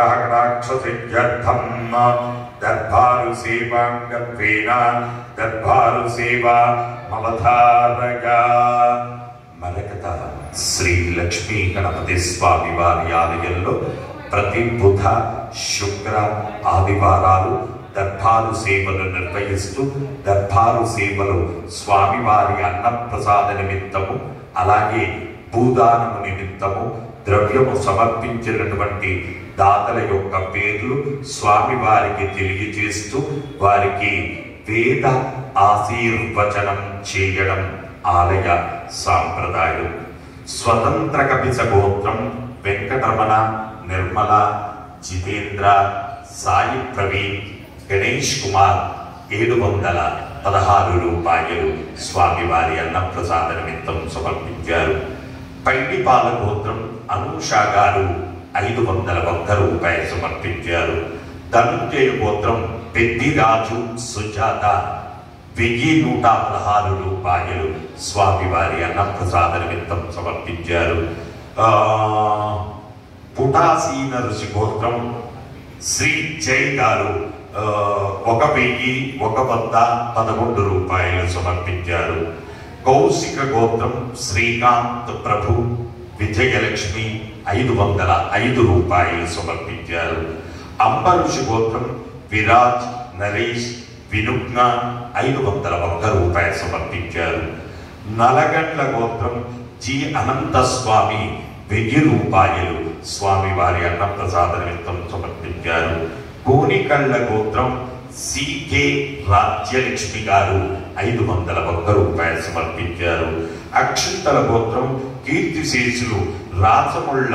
అనుగ్రహ కటాక్ష సిద్ధ్యర్థం దర్బారు సేవాంగత్వేన దర్బారు సేవా మమధారగా మరకత శ్రీ లక్ష్మీ గణపతి స్వామి వారి ఆలయంలో ప్రతి బుధ శుక్ర ఆదివారాలు దర్బారు సేవలు నిర్వహిస్తూ దర్బారు సేవలు స్వామివారి అన్నప్రసాద నిమిత్తము అలాగే భూదానము నిమిత్తము ద్రవ్యము సమర్పించినటువంటి దాతల యొక్క పేర్లు స్వామివారికి తెలియజేస్తూ వారికి వేద ఆశీర్వచనం చేయడం ఆలయ సాంప్రదాయం. స్వతంత్ర కపిస గోత్రం వెంకటరమణ, నిర్మల, జితేంద్ర, సాయి ప్రవీణ్, గణేష్ కుమార్ 716 రూపాయలు స్వామివారి అన్నప్రసాద నిమిత్తం సమర్పించారు. పైడిపాల గోత్రం అనూష గారు 501 రూపాయలు సమర్పించారు. ధనుంజయ గోత్రం పెద్దిరాజు సుజాత 1116 రూపాయలు స్వామివారి అన్నప్రసాద నిమిత్తం సమర్పించారు. పుటాసీన ఋషి గోత్రం శ్రీ జై గారు 1111 రూపాయలు సమర్పించారు. కౌశిక గోత్రం శ్రీకాంత్ ప్రభు విజయలక్ష్మి 505 రూపాయలు సమర్పించారు. అంబరుషి గోత్రం విరాజ్ నరేష్ వినుజ్ఞ 501 రూపాయలు సమర్పించారు. నలగండ్ల గోత్రం జి అనంత స్వామి 1000 రూపాయలు స్వామివారి అన్నప్రసాద నిమిత్తం సమర్పించారు. కోనికళ్ళ గోత్రం సికే రాజ్యలక్ష్మి గారు 501 రూపాయలు సమర్పించారు. అక్షంతల గోత్రం కీర్తిశేషులు రాసముళ్ళ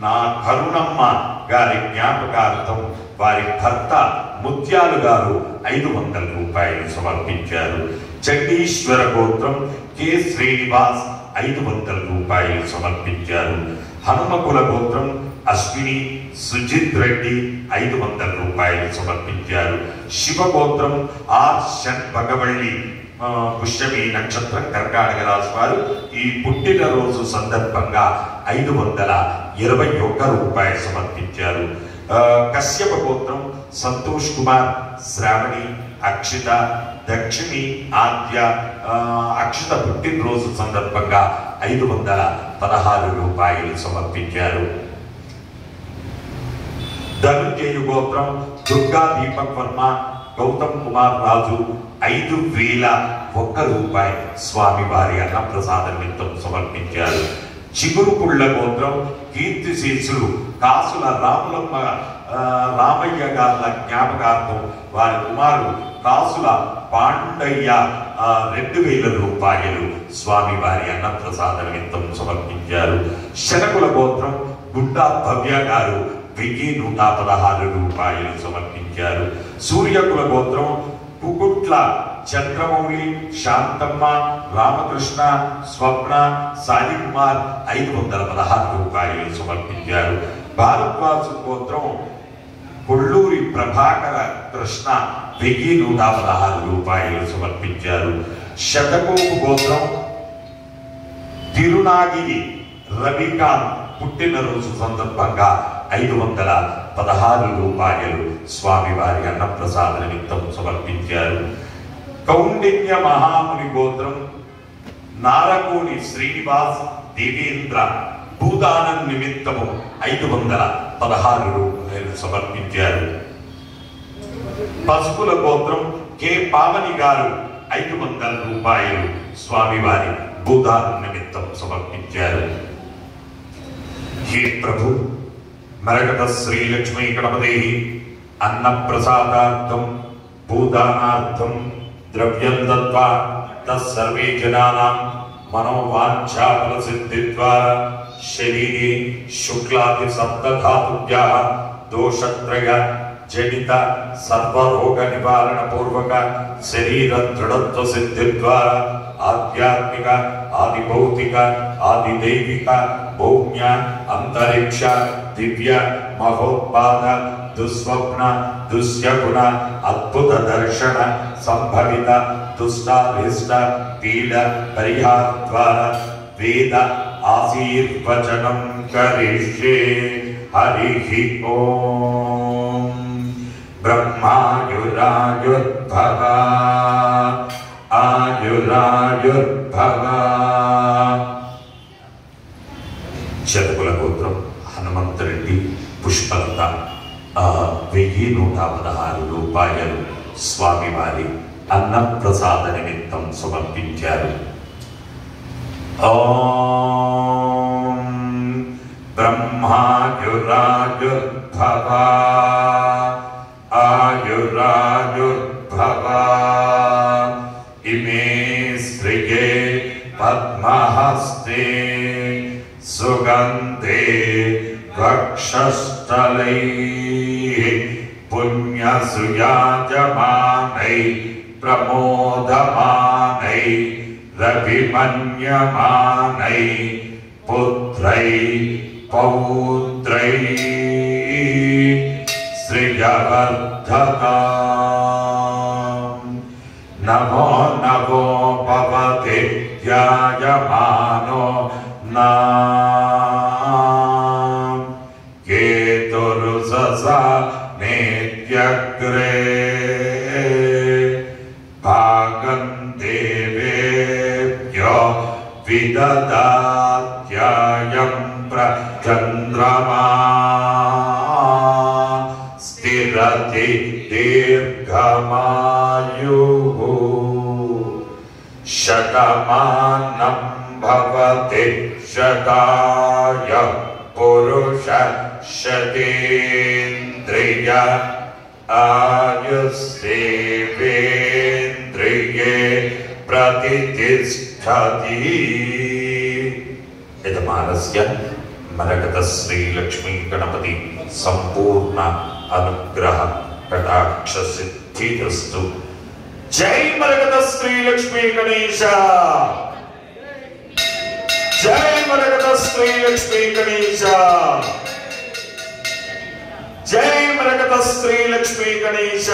నా కరుణమ్మ గారి జ్ఞాపకార్థం వారి భర్త ముత్యాలు గారు 500 రూపాయలు సమర్పించారు. జగదీశ్వర గోత్రం కె శ్రీనివాస్ 500 రూపాయలు సమర్పించారు. హనుమకుల గోత్రం అశ్విని సుజిత్ రెడ్డి 500 రూపాయలు సమర్పించారు. శివగోత్రం ఆర్ షన్ భగవల్లి పుష్యమి నక్షత్రం కర్కాటక రాశి వారు ఈ పుట్టినరోజు సందర్భంగా 521 రూపాయలు సమర్పించారు. కశ్యప గోత్రం సంతోష్ కుమార్ శ్రావణి అక్షిత దక్షిణి ఆద్య అక్షిత పుట్టినరోజు సందర్భంగా 516 రూపాయలు సమర్పించారు. ధనుంజయ గోత్రం దుర్గా దీపక్ వర్మ గౌతమ్ కుమార్ రాజు 5001 రూపాయలు స్వామివారి అన్నప్రసాద నిమిత్తం సమర్పించారు. చిగురుపుళ్ళ గోత్రం కీర్తిశేషులు కాసుల రామయ్య గారి జ్ఞాపకార్థం వారి కుమారుడు కాసుల పాండయ్య 2000 రూపాయలు స్వామివారి అన్నప్రసాద నిమిత్తం సమర్పించారు. శనకుల గోత్రం గుడ్డా భవ్య గారు 1116 రూపాయలు సమర్పించారు. సూర్యకుల గోత్రం కుకుట్ల చంద్రమౌళి శాంతమ్మ రామకృష్ణ స్వప్న సాయి కుమార్ 516 రూపాయలు సమర్పించారు. భారద్వాజ గోత్రం కొల్లూరి ప్రభాకర కృష్ణ 1116 రూపాయలు సమర్పించారు. శతకోపు గోత్రం తిరునాగిరి రవికాంత్ పుట్టినరోజు సందర్భంగా 516 రూపాయలు స్వామివారి అన్నప్రసాద నిమిత్తం సమర్పించారు. కౌండిన్య మహాముని గోత్రం నారకోని శ్రీనివాస్ దేవేంద్ర భూదానం నిమిత్తము 516 రూపాయలు సమర్పించారు. పసుపుల గోత్రం కె పావని గారు 500 రూపాయలు స్వామివారి భూదానం నిమిత్తం సమర్పించారు. హే ప్రభు మరకత శ్రీ లక్ష్మీ గణపతి అన్నప్రసాదార్థం భూదానార్థం ద్రవ్యం దత్వా తస్సర్వే జనానాం మనోవాంఛాఫల సిద్ధిద్వారా శరీరే శుక్లాది సప్తధాతుభ్యః దోషత్రయ జనిత సర్వరోగ నివారణ పూర్వక శరీర దృఢత్వ సిద్ధి ద్వారా ఆధ్యాత్మిక ఆది భౌతిక ఆది దైవిక భౌమ్య అంతరిక్ష దివ్య మహోత్పాద దుస్వప్న దుశ్యగుణ అద్భుత దర్శన సంభవిత దుష్టాభిష్ట పీడ పరిహార ద్వారా వేద ఆశీర్వచనం కరిష్యే. హరి ఓం. బ్రహ్మాయురాయుర్భవ ఆయురాయుర్భవ. శతకుల గోత్రం హనుమంతరెడ్డి పుష్పలత 1116 రూపాయలు స్వామివారి అన్నప్రసాద నిమిత్తం సమర్పించారు. ఓం బ్రహ్మాయురాయుర్భవ ఆయురాయుర్భవ. ఇమే శ్రియే పద్మహస్తే సుగంధే వక్షస్థలై పుణ్యసుయాజమానై ప్రమోదమానై రవిమన్యమానై పుత్రై పౌత్రై శ్రియవర్ధతా. నమో నమో భవతే ధ్యాయమానో నా కేతురుససా నేత్యగ్రే భాగం దేవేభ్యో విదదాత్యాయం ప్రచంద్రమా స్థిరతి దీర్ఘమాయుః శతమానం భవతి శతాయ పురుష శతేంద్రియ ఆయుస్సేవేంద్రియే ప్రతిష్ఠతి. యజమానస్య మరకత శ్రీ లక్ష్మీ గణపతి సంపూర్ణ అనుగ్రహ కటాక్ష సిద్ధిరస్తు. జై మరకత శ్రీ లక్ష్మీ గణేశ. జై మరకత శ్రీ లక్ష్మీ గణేశ. జై మరకత శ్రీ లక్ష్మీ గణేశ.